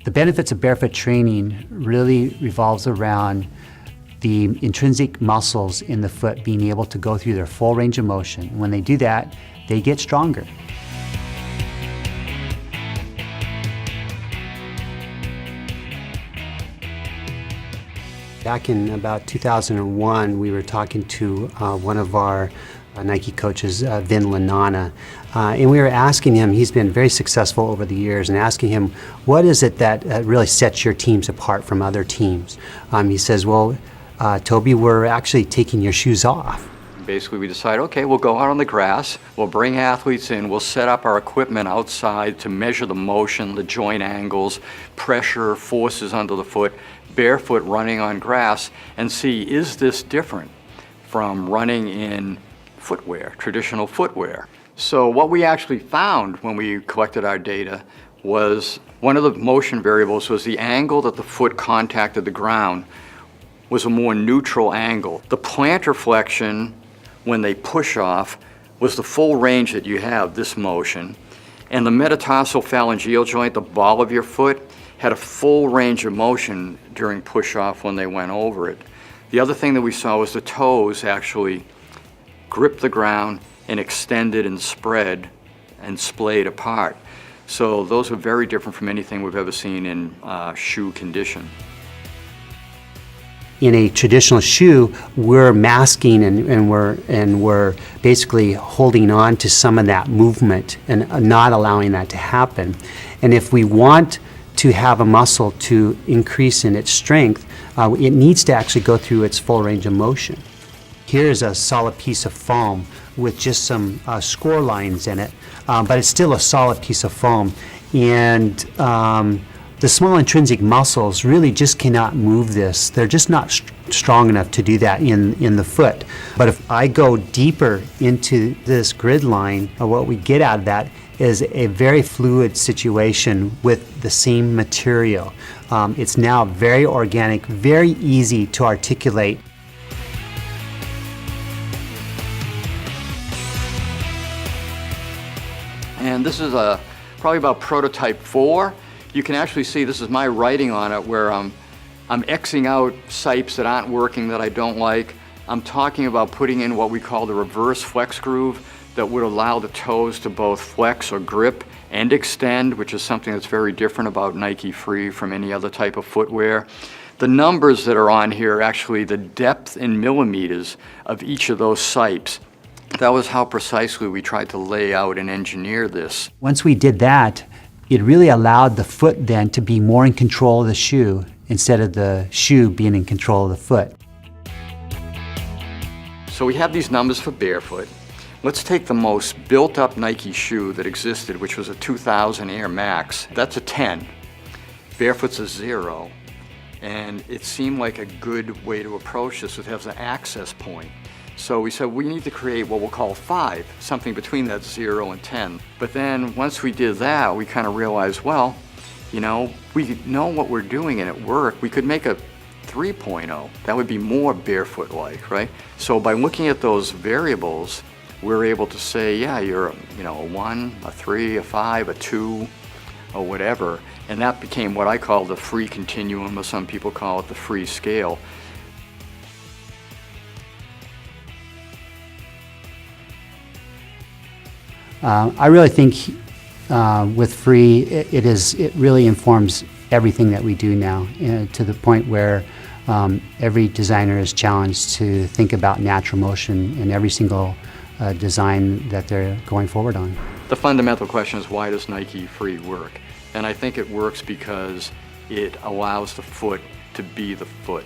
The benefits of barefoot training really revolves around the intrinsic muscles in the foot being able to go through their full range of motion. When they do that, they get stronger. Back in about 2001, we were talking to one of our Nike coaches, Vin Lanana, and we were asking him, he's been very successful over the years, and asking him, what is it that really sets your teams apart from other teams? He says, well, Toby, we're actually taking your shoes off. Basically, we decide, okay, we'll go out on the grass, we'll bring athletes in, we'll set up our equipment outside to measure the motion, the joint angles, pressure, forces under the foot, barefoot running on grass, and see, is this different from running in footwear, traditional footwear? So what we actually found when we collected our data was one of the motion variables was the angle that the foot contacted the ground was a more neutral angle. The plantar flexion, when they push off, was the full range that you have, this motion. And the metatarsal phalangeal joint, the ball of your foot, had a full range of motion during push-off when they went over it. The other thing that we saw was the toes actually gripped the ground and extended and spread and splayed apart. So those are very different from anything we've ever seen in shoe condition. In a traditional shoe, we're masking and we're basically holding on to some of that movement and not allowing that to happen. And if we want to have a muscle to increase in its strength, it needs to actually go through its full range of motion. Here's a solid piece of foam with just some score lines in it, but it's still a solid piece of foam. And the small intrinsic muscles really just cannot move this. They're just not strong enough to do that in the foot. But if I go deeper into this grid line, what we get out of that is a very fluid situation with the same material. It's now very organic, very easy to articulate. And this is probably about prototype 4. You can actually see this is my writing on it where I'm Xing out sipes that aren't working that I don't like. I'm talking about putting in what we call the reverse flex groove that would allow the toes to both flex or grip and extend, which is something that's very different about Nike Free from any other type of footwear. The numbers that are on here are actually the depth in millimeters of each of those sipes. That was how precisely we tried to lay out and engineer this. Once we did that, it really allowed the foot then to be more in control of the shoe instead of the shoe being in control of the foot. So we have these numbers for barefoot. Let's take the most built-up Nike shoe that existed, which was a 2000 Air Max. That's a 10. Barefoot's a 0. And it seemed like a good way to approach this. It has an access point. So we said we need to create what we'll call 5, something between that 0 and 10. But then once we did that, we kind of realized, well, you know, we know what we're doing and it worked. We could make a 3.0. That would be more barefoot-like, right? So by looking at those variables, we're able to say, yeah, you're a 1, a 3, a 5, a 2, or whatever. And that became what I call the free continuum, or some people call it the free scale. I really think with Free, it really informs everything that we do now, to the point where every designer is challenged to think about natural motion in every single design that they're going forward on. The fundamental question is, why does Nike Free work? And I think it works because it allows the foot to be the foot.